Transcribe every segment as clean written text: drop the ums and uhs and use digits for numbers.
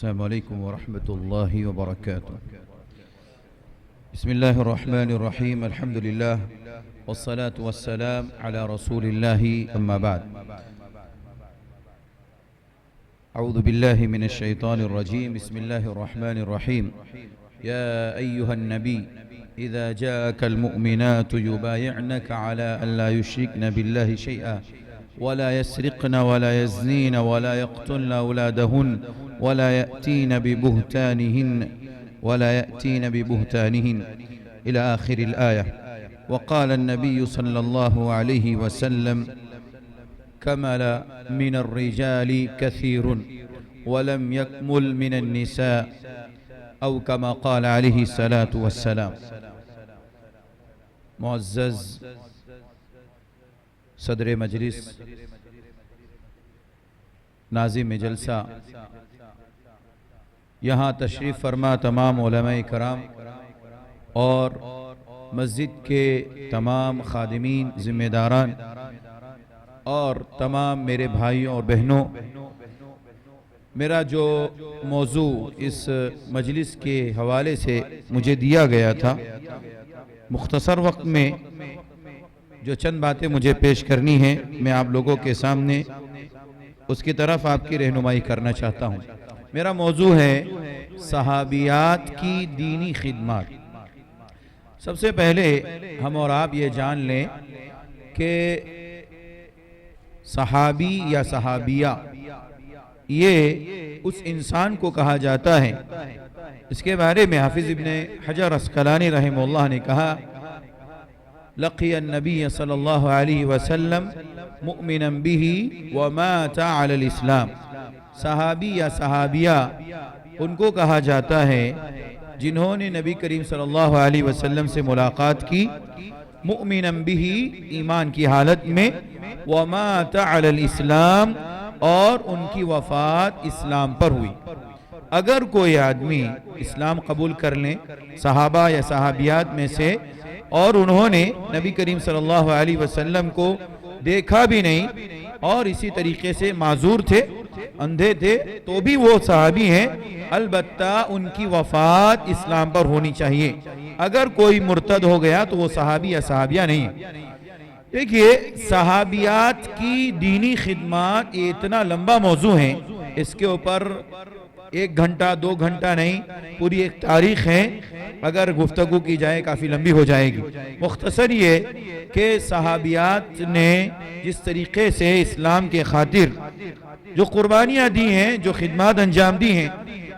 السلام عليكم ورحمة الله وبركاته. بسم الله الرحمن الرحيم. الحمد لله والصلاة والسلام على رسول الله. أما بعد، أعوذ بالله من الشيطان الرجيم. بسم الله الرحمن الرحيم. يا أيها النبي إذا جاءك المؤمنات يبايعنك على أن لا يشركن بالله شيئا ولا يسرقن ولا يزنين ولا يقتلن أولادهن ولا يأتين ببهتانهن إلى آخر الآية. وقال النبي صلى الله عليه وسلم: كمل من الرجال كثير ولم يكمل من النساء، أو كما قال عليه الصلاة والسلام. معزز صدر مجلس، ناظم جلسہ، یہاں تشریف فرما تمام علماء کرام اور مسجد کے تمام خادمین، ذمہ داران اور تمام میرے بھائیوں اور بہنوں، میرا جو موضوع اس مجلس کے حوالے سے مجھے دیا گیا تھا، مختصر وقت میں جو چند باتیں مجھے پیش کرنی ہیں، میں آپ لوگوں کے سامنے اس کی طرف آپ کی رہنمائی کرنا چاہتا ہوں. میرا موضوع ہے صحابیات کی دینی خدمات. سب سے پہلے ہم اور آپ یہ جان لیں کہ صحابی یا صحابیہ یہ اس انسان کو کہا جاتا ہے. اس کے بارے میں حافظ ابن حجر عسقلانی رحمہ اللہ نے کہا: لقي النبي صلى الله عليه وسلم مؤمنا به ومات على الاسلام. صحابی یا صحابیہ ان کو کہا جاتا ہے جنہوں نے نبی کریم صلی اللہ علیہ وسلم سے ملاقات کی، مؤمنا به ایمان کی حالت میں، ومات على الاسلام اور ان کی وفات اسلام پر ہوئی. اگر کوئی آدمی اسلام قبول کر لیں صحابہ یا صحابیات میں سے، اور انہوں نے نبی کریم صلی اللہ علیہ وسلم کو دیکھا بھی نہیں اور اسی طریقے سے معذور تھے، اندھے تھے، تو بھی وہ صحابی ہیں، البتہ ان کی وفات اسلام پر ہونی چاہیے. اگر کوئی مرتد ہو گیا تو وہ صحابی یا صحابیہ نہیں ہے. دیکھیے، صحابیات کی دینی خدمات یہ اتنا لمبا موضوع ہے، اس کے اوپر 1 گھنٹہ 2 گھنٹہ نہیں، پوری ایک تاریخ ہے. اگر گفتگو کی جائے کافی لمبی ہو جائے گی. مختصر یہ کہ صحابیات نے جس طریقے سے اسلام کے خاطر جو قربانیاں دی ہیں، جو خدمات انجام دی ہیں،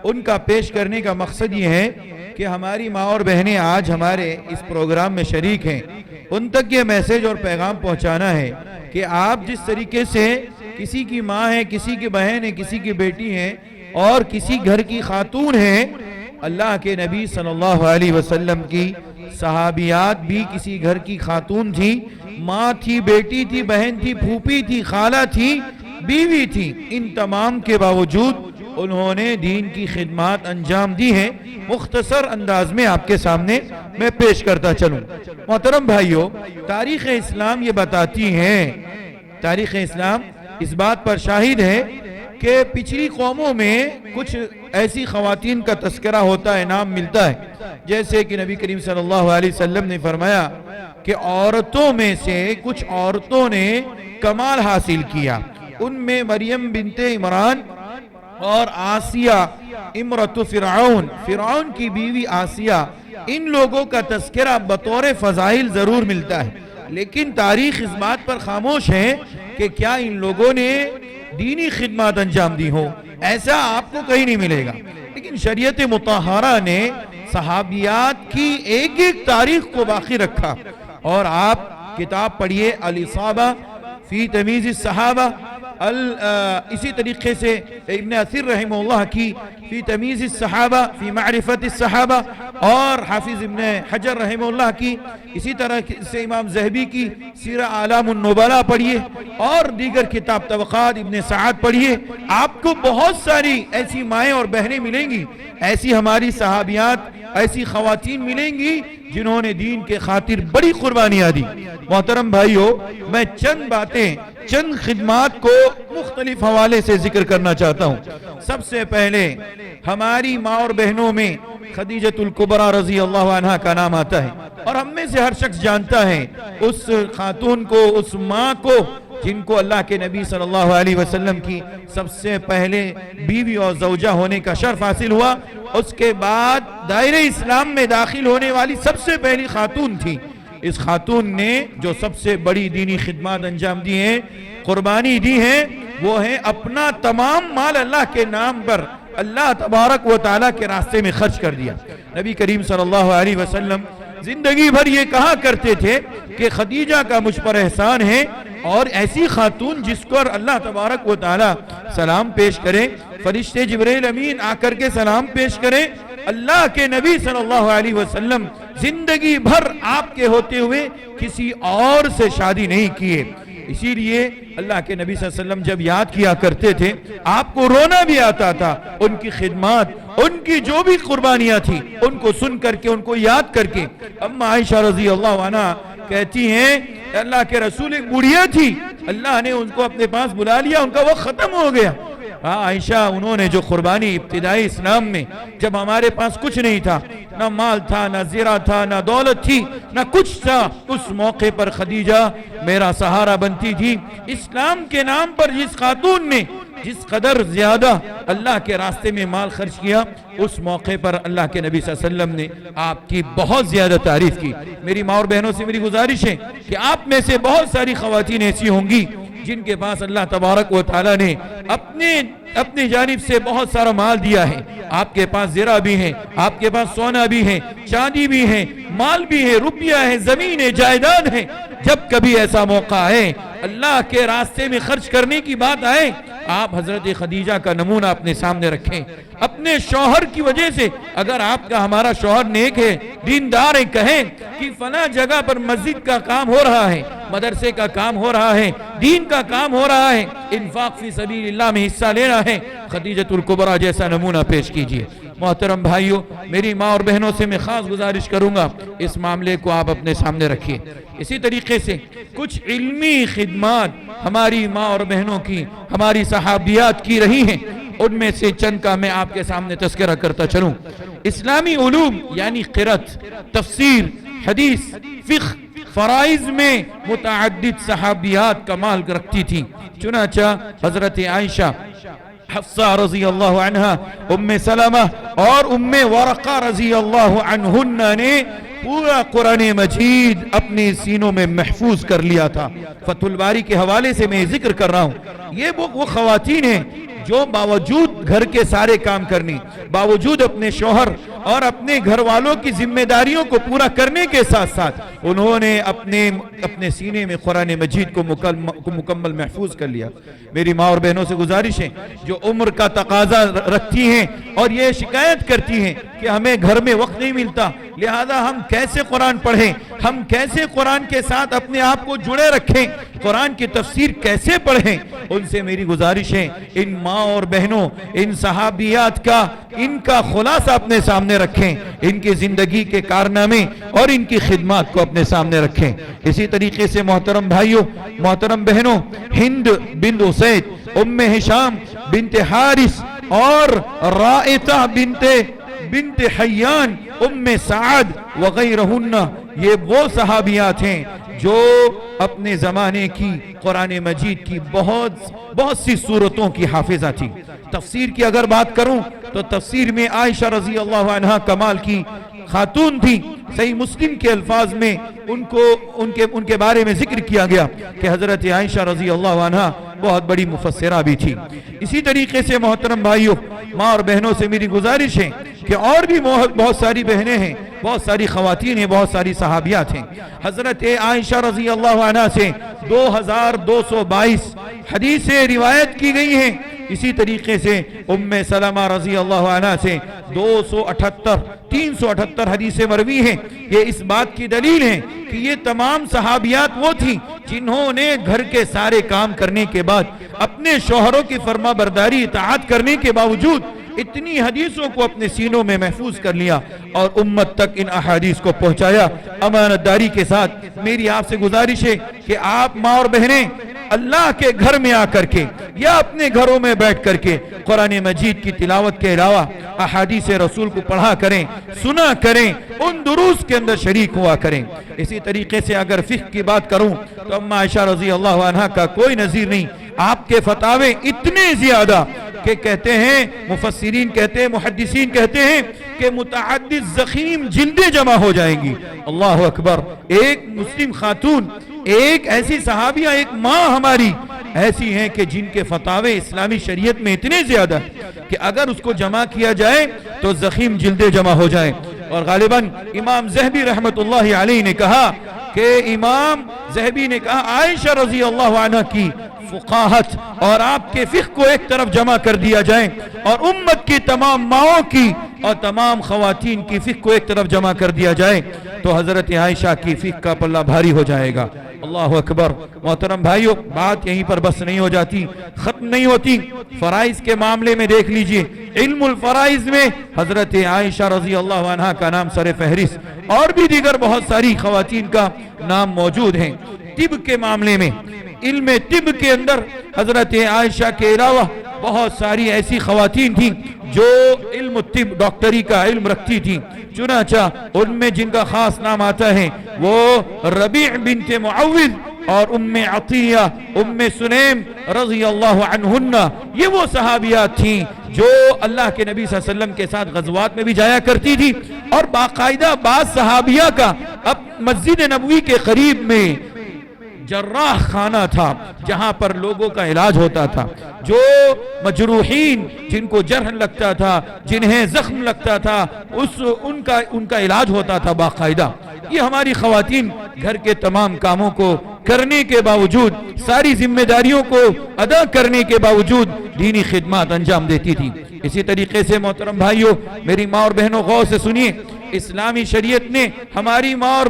ان کا پیش کرنے کا مقصد یہ ہے کہ ہماری ماں اور بہنیں آج ہمارے اس پروگرام میں شریک ہیں، ان تک یہ میسج اور پیغام پہنچانا ہے کہ آپ جس طریقے سے کسی کی ماں ہے، کسی کی بہن ہے، کسی کی بیٹی ہے اور کسی گھر کی خاتون ہے، اللہ کے نبی صلی اللہ علیہ وسلم کی صحابیات بھی کسی گھر کی خاتون تھی، ماں تھی، بیٹی تھی، بہن تھی، پھوپھی تھی، خالہ تھی، بیوی تھی. ان تمام کے باوجود انہوں نے دین کی خدمات انجام دی ہیں. مختصر انداز میں آپ کے سامنے میں پیش کرتا چلوں. محترم بھائیوں، تاریخ اسلام یہ بتاتی ہے، تاریخ اسلام اس بات پر شاہد ہے کہ پچھلی قوموں میں کچھ ایسی خواتین کا تذکرہ ہوتا ہے، نام ملتا ہے، جیسے کہ نبی کریم صلی اللہ علیہ وسلم نے فرمایا کہ عورتوں میں سے کچھ عورتوں نے کمال حاصل کیا. ان میں مریم بنت عمران اور آسیہ امرت فرعون کی بیوی آسیہ، ان لوگوں کا تذکرہ بطور فضائل ضرور ملتا ہے، لیکن تاریخ اس بات پر خاموش ہے کہ کیا ان لوگوں نے دینی خدمات انجام دی ہو. ایسا آپ کو کہیں نہیں ملے گا. لیکن شریعت مطہرہ نے صحابیات کی ایک ایک تاریخ کو باقی رکھا. اور آپ کتاب پڑھیے الاصابہ فی تمیز الصحابہ، اسی طریقے سے ابن اثیر رحمہ اللہ کی فی تمیز الصحابہ فی معرفت الصحابہ، اور حافظ ابن حجر رحمہ اللہ کی، اسی طرح سے امام ذہبی کی سیرہ اعلام النبلاء پڑھیے، اور دیگر کتاب طبقات ابن سعد پڑھیے. آپ کو بہت ساری ایسی مائیں اور بہنیں ملیں گی، ایسی ہماری صحابیات، ایسی خواتین ملیں گی جنہوں نے دین کے خاطر بڑی قربانیاں دی۔ محترم بھائیو، میں چند باتیں، چند خدمات کو مختلف حوالے سے ذکر کرنا چاہتا ہوں۔ سب سے پہلے ہماری ماں اور بہنوں میں خدیجۃ الکبریٰ رضی اللہ عنہ کا نام آتا ہے، اور ہم میں سے ہر شخص جانتا ہے اس خاتون کو، اس ماں کو جن کو اللہ کے نبی صلی اللہ علیہ وسلم کی سب سے پہلے بیوی اور زوجہ ہونے کا شرف حاصل ہوا۔ اس کے بعد دائرہ اسلام میں داخل ہونے والی سب سے پہلی خاتون تھی۔ اس خاتون نے جو سب سے بڑی دینی خدمات انجام دی ہیں، قربانی دی ہیں، وہ ہے اپنا تمام مال اللہ کے نام پر اللہ تبارک و تعالیٰ کے راستے میں خرچ کر دیا۔ نبی کریم صلی اللہ علیہ وسلم زندگی بھر یہ کہا کرتے تھے کہ خدیجہ کا مجھ پر احسان ہے، اور ایسی خاتون جس پر اللہ تبارک و تعالیٰ سلام پیش کرے، فرشتے جبرائیل امین آ کر کے سلام پیش کرے، اللہ کے نبی صلی اللہ علیہ وسلم زندگی بھر آپ کے ہوتے ہوئے کسی اور سے شادی نہیں کیے۔ اسی لیے اللہ کے نبی صلی اللہ علیہ وسلم جب یاد کیا کرتے تھے، آپ کو رونا بھی آتا تھا۔ ان کی خدمات، ان کی جو بھی قربانیاں تھی، ان کو سن کر کے، ان کو یاد کر کے اما عائشہ رضی اللہ عنہ کہتی ہیں اللہ کے رسول ایک بڑھیا تھی، اللہ نے ان کو اپنے پاس بلا لیا، ان کا وقت ختم ہو گیا۔ عائشہ، انہوں نے جو قربانی ابتدائی اسلام میں، جب ہمارے پاس کچھ نہیں تھا، نہ مال تھا، نہ زرہ تھا، نہ دولت تھی، نہ کچھ تھا، اس موقع پر خدیجہ میرا سہارا بنتی تھی۔ اسلام کے نام پر جس خاتون نے جس قدر زیادہ اللہ کے راستے میں مال خرچ کیا، اس موقع پر اللہ کے نبی صلی اللہ علیہ وسلم نے آپ کی بہت زیادہ تعریف کی۔ میری ماں اور بہنوں سے میری گزارش ہے کہ آپ میں سے بہت ساری خواتین ایسی ہوں گی جن کے پاس اللہ تبارک و تعالیٰ نے اپنے جانب سے بہت سارا مال دیا ہے۔ آپ کے پاس زرہ بھی ہے، آپ کے پاس سونا بھی ہے، چاندی بھی ہے، مال بھی ہے، روپیہ ہے، زمین ہے، جائیداد ہے۔ جب کبھی ایسا موقع آئے، اللہ کے راستے میں خرچ کرنے کی بات آئے، آپ حضرت خدیجہ کا نمونہ اپنے سامنے رکھیں۔ اپنے شوہر کی وجہ سے، اگر آپ کا ہمارا شوہر نیک ہے، دیندار ہے، کہیں کہ فلاں جگہ پر مسجد کا کام ہو رہا ہے، مدرسے کا کام ہو رہا ہے، دین کا کام ہو رہا ہے، انفاق فی سبیل اللہ میں حصہ لینا ہے، خدیجۃ الکبریٰ جیسا نمونہ پیش کیجئے۔ محترم بھائیوں، میری ماں اور بہنوں سے میں خاص گزارش کروں گا، اس معاملے کو آپ اپنے سامنے رکھیے۔ اسی طریقے سے کچھ علمی خدمات ہماری ماں اور بہنوں کی، ہماری صحابیات کی رہی ہیں، ان میں سے چند کا میں آپ کے سامنے تذکرہ کرتا چلوں۔ اسلامی علوم یعنی قرأت، تفسیر، حدیث، فقہ، فرائض میں متعدد صحابیات کمال رکھتی تھی۔ چنانچہ حضرت عائشہ، حفصہ رضی اللہ عنہ، ام سلمہ اور ام ورقہ رضی اللہ عنہن نے پورا قرآن مجید اپنے سینوں میں محفوظ کر لیا تھا۔ فتح الباری کے حوالے سے میں ذکر کر رہا ہوں، یہ وہ خواتین ہیں جو باوجود گھر کے سارے کام کرنے، باوجود اپنے شوہر اور اپنے گھر والوں کی ذمہ داریوں کو پورا کرنے کے ساتھ ساتھ انہوں نے اپنے سینے میں قرآن مجید کو مکمل محفوظ کر لیا۔ میری ماں اور بہنوں سے گزارش ہے جو عمر کا تقاضا رکھتی ہیں اور یہ شکایت کرتی ہیں کہ ہمیں گھر میں وقت نہیں ملتا، لہذا ہم کیسے قرآن پڑھیں، ہم کیسے قرآن کے ساتھ اپنے آپ کو جڑے رکھیں، قرآن کی تفسیر کیسے پڑھیں، ان سے میری گزارش ہے ان ماں اور بہنوں، ان صحابیات کا، ان کا خلاصہ اپنے سامنے رکھیں، ان کی زندگی کے کارنامے اور ان کی خدمات کو اپنے سامنے رکھیں۔ اسی طریقے سے محترم بھائیوں، محترم بہنوں، ہند بنت اسید، ام ہشام بنت حارث اور رائطہ بنت حیان، ام سعد وغیرہن، یہ وہ صحابیات ہیں جو اپنے زمانے کی قرآن مجید کی بہت سی سورتوں کی حافظہ تھی۔ تفسیر کی اگر بات کروں تو تفسیر میں عائشہ رضی اللہ عنہ کمال کی خاتون تھی۔ صحیح مسلم کے الفاظ میں ان کے بارے میں ذکر کیا گیا کہ حضرت عائشہ رضی اللہ عنہ بہت بڑی مفسرہ بھی تھی۔ اسی طریقے سے محترم بھائیوں، ماں اور بہنوں سے میری گزارش ہے کہ اور بھی بہت ساری بہنیں ہیں، بہت ساری خواتین ہیں، بہت ساری صحابیات ہیں۔ حضرت عائشہ رضی اللہ عنہ سے 2222 حدیثیں روایت کی گئی ہیں۔ اسی طریقے سے ام سلمہ رضی اللہ عنہ سے 378 حدیثیں مروی ہیں۔ یہ اس بات کی دلیل ہے کہ یہ تمام صحابیات وہ تھیں جنہوں نے گھر کے سارے کام کرنے کے بعد اپنے شوہروں کی فرما برداری اطاعت کرنے کے باوجود اتنی حدیثوں کو اپنے سینوں میں محفوظ کر لیا اور امت تک ان احادیث کو پہنچایا۔ امانت داری کے ساتھ میری آپ سے گزارش ہے کہ آپ ماں اور بہنیں اللہ کے گھر میں آ کر کے یا اپنے گھروں میں بیٹھ کر کے قرآن مجید کی تلاوت کے علاوہ احادیث رسول کو پڑھا کریں، سنا کریں، ان دروس کے اندر شریک ہوا کریں۔ اسی طریقے سے اگر فقہ کی بات کروں تو اما عائشہ رضی اللہ عنہا کا کوئی نظیر نہیں۔ آپ کے فتاوے اتنے زیادہ کہ کہتے ہیں مفسرین کہتے ہیں، محدثین کہتے ہیں کہ متعدد ضخیم جلدیں جمع ہو جائیں گی۔ اللہ اکبر! ایک مسلم خاتون، ایک ایسی صحابیہ، ایک ماں ہماری ایسی ہیں کہ جن کے فتاوے اسلامی شریعت میں اتنے زیادہ کہ اگر اس کو جمع کیا جائے تو ضخیم جلدیں جمع ہو جائیں۔ اور غالباً امام ذہبی رحمت اللہ علیہ نے کہا کہ امام ذہبی نے کہا عائشہ رضی اللہ عنہ کی فقاہت اور آپ کے فقہ کو ایک طرف جمع کر دیا جائے اور امت کی تمام ماؤں کی اور تمام خواتین کی فقہ کو ایک طرف جمع کر دیا جائے تو حضرت عائشہ کی فقہ کا پلہ بھاری ہو جائے گا۔ اللہ اکبر! محترم بھائیو، بات یہیں پر بس نہیں ہو جاتی، ختم نہیں ہوتی۔ فرائض کے معاملے میں دیکھ لیجئے، علم الفرائض میں حضرت عائشہ رضی اللہ عنہا کا نام سر فہرست، اور بھی دیگر بہت ساری خواتین کا نام موجود ہیں۔ طب کے معاملے میں، علم طب کے اندر حضرت عائشہ کے علاوہ بہت ساری ایسی خواتین تھیں جو علم طب، ڈاکٹری کا علم رکھتی تھیں۔ چنانچہ ان میں جن کا خاص نام آتا ہے وہ ربیع بنت معوذ اور ام عطیہ، ام سلیم رضی اللہ عنہن، یہ وہ صحابیات تھیں جو اللہ کے نبی صلی اللہ علیہ وسلم کے ساتھ غزوات میں بھی جایا کرتی تھی، اور باقاعدہ بعض صحابیہ کا اب مسجد نبوی کے قریب میں جراح خانہ تھا جہاں پر لوگوں کا علاج ہوتا تھا۔ جو مجروحین، جن کو جرح لگتا تھا، جنہیں زخم لگتا تھا، ان کا علاج ہوتا تھا باقاعدہ۔ یہ ہماری خواتین گھر کے تمام کاموں کو کرنے کے باوجود، ساری ذمہ داریوں کو ادا کرنے کے باوجود دینی خدمات انجام دیتی تھی۔ اسی طریقے سے محترم بھائیوں، میری ماں اور بہنوں، غور سے سنیے، اسلامی شریعت نے ہماری ماں اور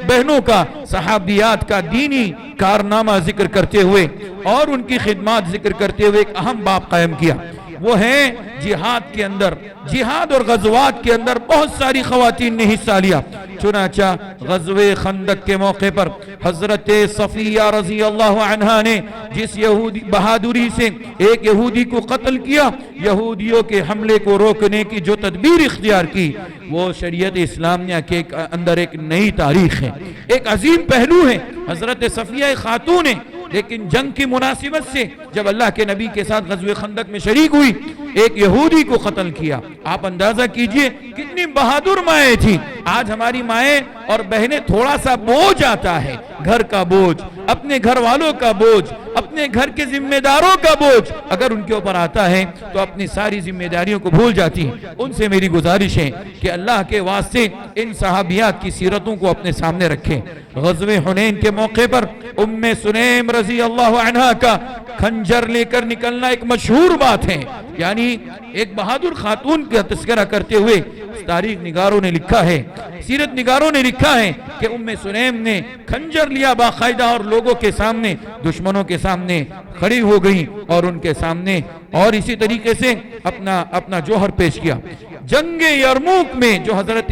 بہنوں کا، صحابیات کا دینی کارنامہ ذکر کرتے ہوئے اور ان کی خدمات ذکر کرتے ہوئے ایک اہم باب قائم کیا۔ وہ ہے جہاد کے اندر، جہاد اور غزوات کے اندر بہت ساری خواتین نے حصہ لیا۔ چنانچہ غزوہ خندق کے موقع پر حضرت صفیہ رضی اللہ عنہا نے جس یہودی بہادری سے ایک یہودی کو قتل کیا، یہودیوں کے حملے کو روکنے کی جو تدبیر اختیار کی، وہ شریعت اسلامیہ کے اندر ایک نئی تاریخ ہے، ایک عظیم پہلو ہے۔ حضرت صفیہ خاتون ہے، لیکن جنگ کی مناسبت سے جب اللہ کے نبی کے ساتھ غزوہ خندق میں شریک ہوئی، ایک یہودی کو قتل کیا۔ آپ اندازہ کیجئے کتنی بہادر مائیں تھی۔ آج ہماری مائیں اور بہنیں تھوڑا سا بوجھ آتا ہے، گھر کا بوجھ، اپنے گھر والوں کا بوجھ، اپنے گھر کے ذمہ داروں کا بوجھ اگر ان کے اوپر آتا ہے تو اپنی ساری ذمہ داریوں کو بھول جاتی ہیں۔ ان سے میری گزارش ہے کہ اللہ کے واسطے ان صحابیات کی سیرتوں کو اپنے سامنے رکھیں۔ غزوہ حنین کے موقع پر ام سلیم رضی اللہ عنہا کا خنجر لے کر نکلنا ایک مشہور بات ہے، یعنی ایک بہادر خاتون کا تذکرہ کرتے ہوئے تاریخ نگاروں نے لکھا ہے، سیرت نگاروں نے لکھا ہے کہ ام سلیم نے خنجر لیا باقاعدہ اور لوگوں کے سامنے، دشمنوں کے سامنے کھڑی ہو گئی اور ان کے سامنے، اور اسی طریقے سے اپنا جوہر پیش کیا۔ جنگ یرموک میں جو حضرت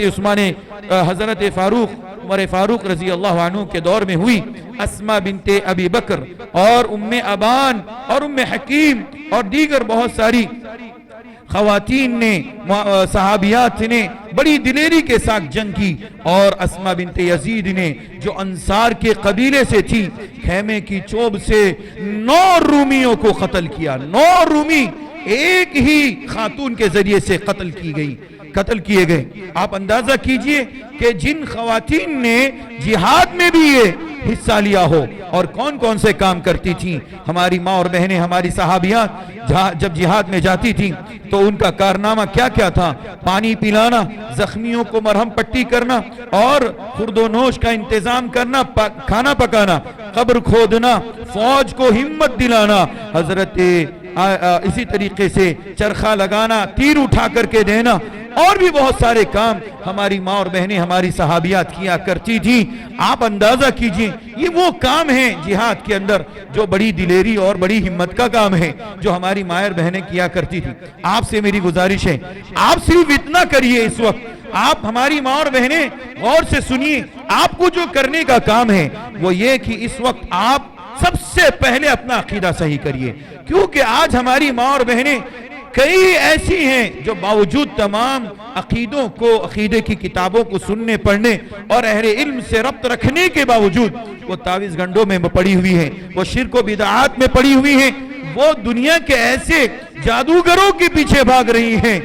عمر فاروق رضی اللہ عنہ کے دور میں ہوئی، اسماء بنت ابی بکر اور ام ابان اور ام حکیم اور دیگر بہت ساری خواتین نے، صحابیات نے بڑی دلیری کے ساتھ جنگ کی، اور اسماء بنت یزید نے جو انصار کے قبیلے سے تھی، خیمے کی چوب سے 9 رومیوں کو قتل کیا۔ 9 رومی ایک ہی خاتون کے ذریعے سے قتل کیے گئے۔ آپ اندازہ کیجئے کہ جن خواتین نے جہاد میں بھی یہ حصہ لیا ہو اور کون کون سے کام کرتی تھیں۔ ہماری ماں اور بہنیں، ہماری صحابیات جب جہاد میں جاتی تھیں تو ان کا کارنامہ کیا کیا تھا؟ پانی پلانا، زخمیوں کو مرہم پٹی کرنا اور خورد و نوش کا انتظام کرنا، کھانا پکانا، قبر کھودنا، فوج کو ہمت دلانا، اسی طریقے سے چرخہ لگانا، تیر اٹھا کر کے دینا، اور بھی بہت سارے کام ہماری ماں اور بہنیں ہماری صحابیات کیا کرتی تھی. آپ اندازہ کیجئے یہ وہ کام ہیں جہاد کے اندر جو بڑی دلیری اور بڑی ہمت کا کام ہے جو ہماری ماں اور بہنیں کیا کرتی تھی. آپ سے میری گزارش ہے آپ صرف اتنا کریے اس وقت, آپ ہماری ماں اور بہنیں غور سے سنیے, آپ کو جو کرنے کا کام ہے وہ یہ کہ اس وقت آپ سب سے پہلے اپنا عقیدہ صحیح کریے, کیونکہ آج ہماری ماں اور بہنیں کئی ایسی ہیں جو باوجود تمام عقیدوں کو, عقیدے کی کتابوں کو سننے پڑھنے اور اہل علم سے ربط رکھنے کے باوجود وہ تعویذ گنڈوں میں پڑی ہوئی ہیں, وہ شرک و بدعات میں پڑی ہوئی ہیں, وہ دنیا کے ایسے جادوگروں کے پیچھے بھاگ رہی ہیں,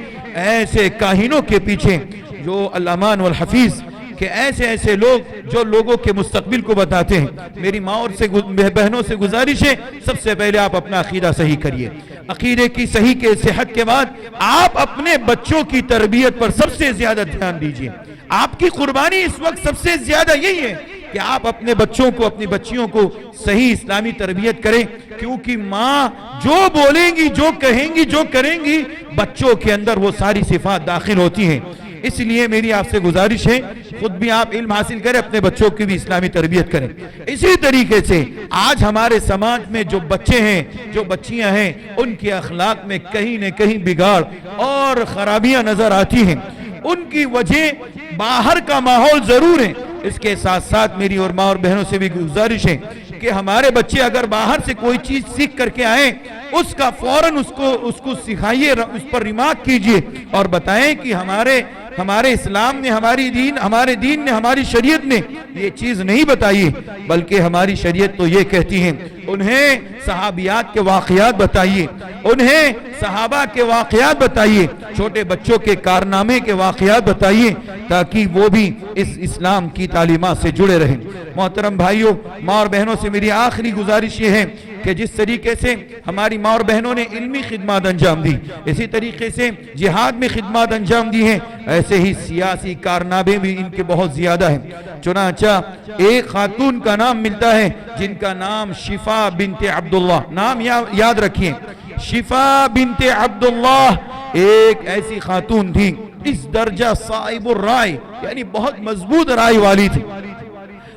ایسے کاہنوں کے پیچھے جو الامان والحفیظ کہ ایسے لوگ جو لوگوں کے مستقبل کو بتاتے ہیں. میری ماں اور بہنوں سے گزارش ہے سب سے پہلے آپ اپنا عقیدہ صحیح کریے. عقیدے کی صحیح کے صحت کے بعد آپ اپنے بچوں کی تربیت پر سب سے زیادہ دھیان دیجئے. آپ کی قربانی اس وقت سب سے زیادہ یہی ہے کہ آپ اپنے بچوں کو, اپنی بچیوں کو صحیح اسلامی تربیت کریں, کیونکہ ماں جو بولیں گی, جو کہیں گی, جو کریں گی, بچوں کے اندر وہ ساری صفات داخل ہوتی ہیں. اس لیے میری آپ سے گزارش ہے خود بھی آپ علم حاصل کریں, اپنے بچوں کی بھی اسلامی تربیت کریں. اسی طریقے سے آج ہمارے سماج میں جو بچے ہیں, جو بچیاں ہیں, ان کے اخلاق میں کہیں نہ کہیں بگاڑ اور خرابیاں نظر آتی ہیں. ان کی وجہ باہر کا ماحول ضرور ہے, اس کے ساتھ ساتھ میری اور ماں اور بہنوں سے بھی گزارش ہے کہ ہمارے بچے اگر باہر سے کوئی چیز سیکھ کر کے آئیں اس کا فوراً اس کو سکھائیے, اس پر ریمارک کیجئے اور بتائیں کہ ہمارے اسلام نے, ہمارے دین نے, ہماری شریعت نے یہ چیز نہیں بتائی, بلکہ ہماری شریعت تو یہ کہتی ہے. انہیں صحابیات کے واقعات بتائیے, انہیں صحابہ کے واقعات بتائیے, چھوٹے بچوں کے کارنامے کے واقعات بتائیے تاکہ وہ بھی اس اسلام کی تعلیمات سے جڑے رہیں. محترم بھائیوں, ماں اور بہنوں سے میری آخری گزارش یہ ہے کہ جس طریقے سے ہماری ماں اور بہنوں نے علمی خدمات انجام دی, اسی طریقے سے جہاد میں خدمات انجام دی ہیں, ایسے ہی سیاسی کارنامے بھی ان کے بہت زیادہ ہیں. چنانچہ ایک خاتون کا نام ملتا ہے جن کا نام شفا بنت عبداللہ, نام یاد رکھیں, شفا بنت عبداللہ ایک ایسی خاتون تھی اس درجہ صاحب الرائے, یعنی بہت مضبوط رائے والی تھی,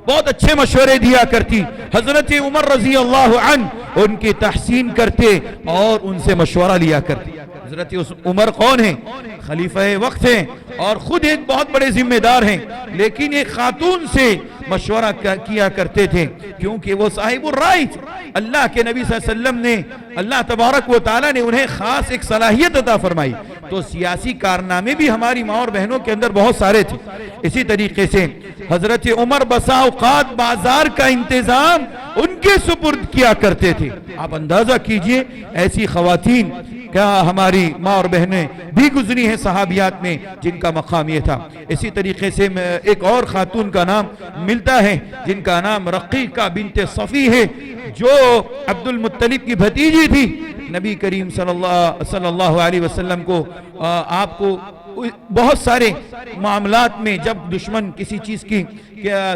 بہت اچھے مشورے دیا کرتی. حضرت عمر رضی اللہ عنہ ان کی تحسین کرتے اور ان سے مشورہ لیا کرتے. حضرت عمر کون ہیں؟ خلیفہ وقت ہیں اور خود ایک بہت بڑے ذمہ دار ہیں, لیکن ایک خاتون سے مشورہ کیا کرتے تھے کیونکہ وہ صاحب الرائے تھے. اللہ کے نبی صلی اللہ علیہ وسلم نے, اللہ تبارک و تعالیٰ نے انہیں خاص ایک صلاحیت عطا فرمائی, تو سیاسی کارنامے بھی ہماری ماں اور بہنوں کے اندر بہت سارے تھے. اسی طریقے سے حضرت عمر بسا اوقات بازار کا انتظام ان کے سپرد کیا کرتے تھے. آپ اندازہ کیجئے ایسی خواتین کیا ہماری ماں اور بہنیں بھی گزری ہیں صحابیات میں جن کا مقام یہ تھا. اسی طریقے سے ایک اور خاتون کا نام ملتا ہے جن کا نام رقیقہ بنت صفی ہے, جو عبد المطلب کی بھتیجی تھی. نبی کریم صلی اللہ علیہ وسلم کو آپ کو بہت سارے معاملات میں جب دشمن کسی چیز کی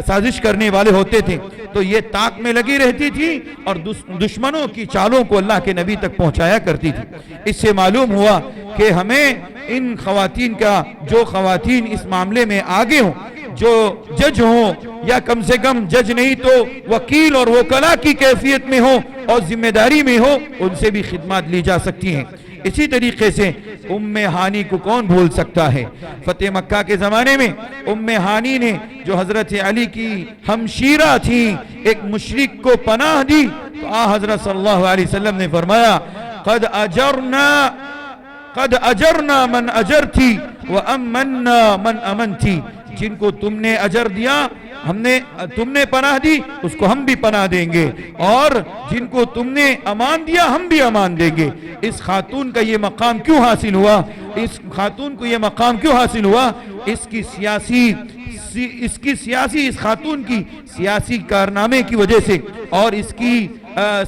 سازش کرنے والے ہوتے تھے تو یہ طاق میں لگی رہتی تھی اور دشمنوں کی چالوں کو اللہ کے نبی تک پہنچایا کرتی تھی. اس سے معلوم ہوا کہ ہمیں ان خواتین کا, جو خواتین اس معاملے میں آگے ہوں, جو جج ہوں یا کم سے کم جج نہیں تو وکیل اور وکلا کی کیفیت میں ہو اور ذمہ داری میں ہو, ان سے بھی خدمات لی جا سکتی ہیں. اسی طریقے سے ام ہانی کو کون بھول سکتا ہے؟ فتح مکہ کے زمانے میں ام ہانی نے جو حضرت علی کی ہمشیرہ تھی, ایک مشرک کو پناہ دی, تو حضرت صلی اللہ علیہ وسلم نے فرمایا قد اجرنا من اجرتی وامنا من امنتی, جن کو تم نے اجر دیا, تم نے پناہ دی, اس کو ہم بھی پناہ دیں گے, اور جن کو تم نے امان دیا ہم بھی امان دیں گے. اس خاتون کا یہ مقام کیوں حاصل ہوا؟ اس خاتون کو یہ مقام کیوں حاصل ہوا؟ اس خاتون کی سیاسی کارنامے کی وجہ سے اور اس کی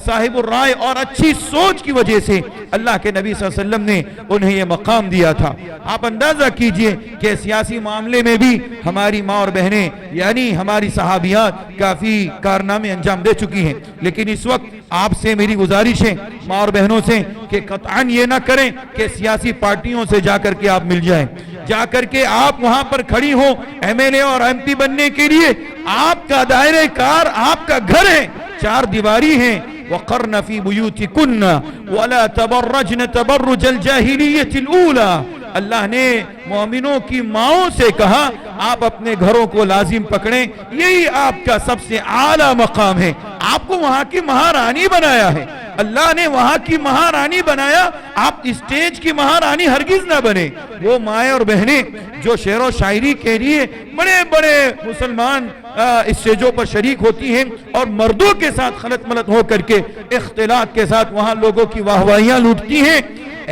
صاحب الرائے اور اچھی سوچ کی وجہ سے اللہ کے نبی صلی اللہ علیہ وسلم نے انہیں یہ مقام دیا تھا. آپ اندازہ کیجئے کہ سیاسی معاملے میں بھی ہماری ماں اور بہنیں یعنی ہماری صحابیات کافی کارنامے انجام دے چکی ہیں. لیکن اس وقت آپ سے میری گزارش ہے ماں اور بہنوں سے کہ قطعاً یہ نہ کریں کہ سیاسی پارٹیوں سے جا کر کے آپ مل جائیں. جا کر کے آپ وہاں پر کھڑی ہوں ایم ایل اے اور ایم پی بننے کے لیے. آپ کا دائرہ کار آپ کا گھر ہے, 4 دیواری ہیں. وَقَرْنَ فِي بُيُوتِكُنَّ وَلَا تَبَرَّجْنَ تَبَرُّجَ الْجَاهِلِيَّةِ الْأُولَى. اللہ نے مومنوں کی ماؤں سے کہا آپ اپنے گھروں کو لازم پکڑیں, یہی آپ کا سب سے اعلیٰ مقام ہے. آپ کو وہاں کی مہارانی بنایا ہے, اللہ نے وہاں کی مہارانی بنایا. آپ اسٹیج کی مہارانی ہرگز نہ بنے. وہ مائیں اور بہنیں جو شعر و شاعری کے لیے بڑے بڑے مسلمان اسٹیجوں پر شریک ہوتی ہیں اور مردوں کے ساتھ خلط ملط ہو کر کے اختلاط کے ساتھ وہاں لوگوں کی واہواہیاں لوٹتی ہیں,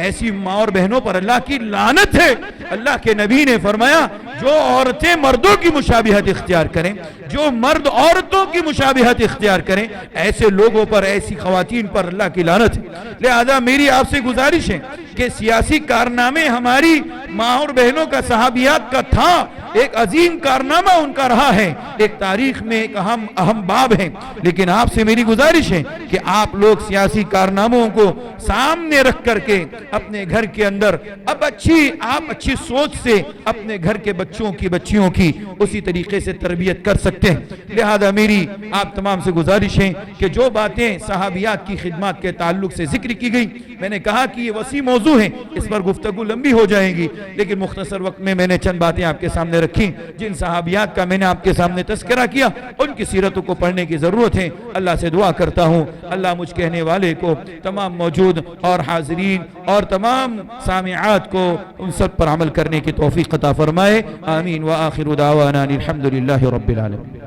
ایسی ماں اور بہنوں پر اللہ کی لعنت ہے. اللہ کے نبی نے فرمایا جو عورتیں مردوں کی مشابہت اختیار کریں, جو مرد عورتوں کی مشابہت اختیار کریں, ایسے لوگوں پر, ایسی خواتین پر اللہ کی لعنت ہے. لہذا میری آپ سے گزارش ہے کہ سیاسی کارنامے ہماری ماں اور بہنوں کا صحابیات کا تھا, ایک عظیم کارنامہ ان کا رہا ہے, ایک تاریخ میں ایک اہم باب ہے. لیکن آپ سے میری گزارش ہے کہ آپ لوگ سیاسی کارناموں کو سامنے رکھ کر کے اپنے گھر کے اندر اب آپ اچھی سوچ سے اپنے گھر کے بچوں کی بچیوں کی اسی طریقے سے تربیت کر سکتے ہیں. لہذا میری آپ تمام سے گزارش ہے کہ جو باتیں صحابیات کی خدمات کے تعلق سے ذکر کی گئی, میں نے کہا کہ یہ وسیع موضوع ہے, اس پر گفتگو لمبی ہو جائے گی, لیکن مختصر وقت میں نے چند باتیں آپ کے سامنے رکھی. جن صحابیات کا میں نے آپ کے سامنے تذکرہ کیا ان کی سیرتوں کو پڑھنے کی ضرورت ہے. اللہ سے دعا کرتا ہوں اللہ مجھ کہنے والے کو, تمام موجود اور حاضرین اور تمام سامعات کو ان سب پر عمل کرنے کی توفیق عطا فرمائے. آمین. وآخر دعوانا الحمدللہ رب العالمین.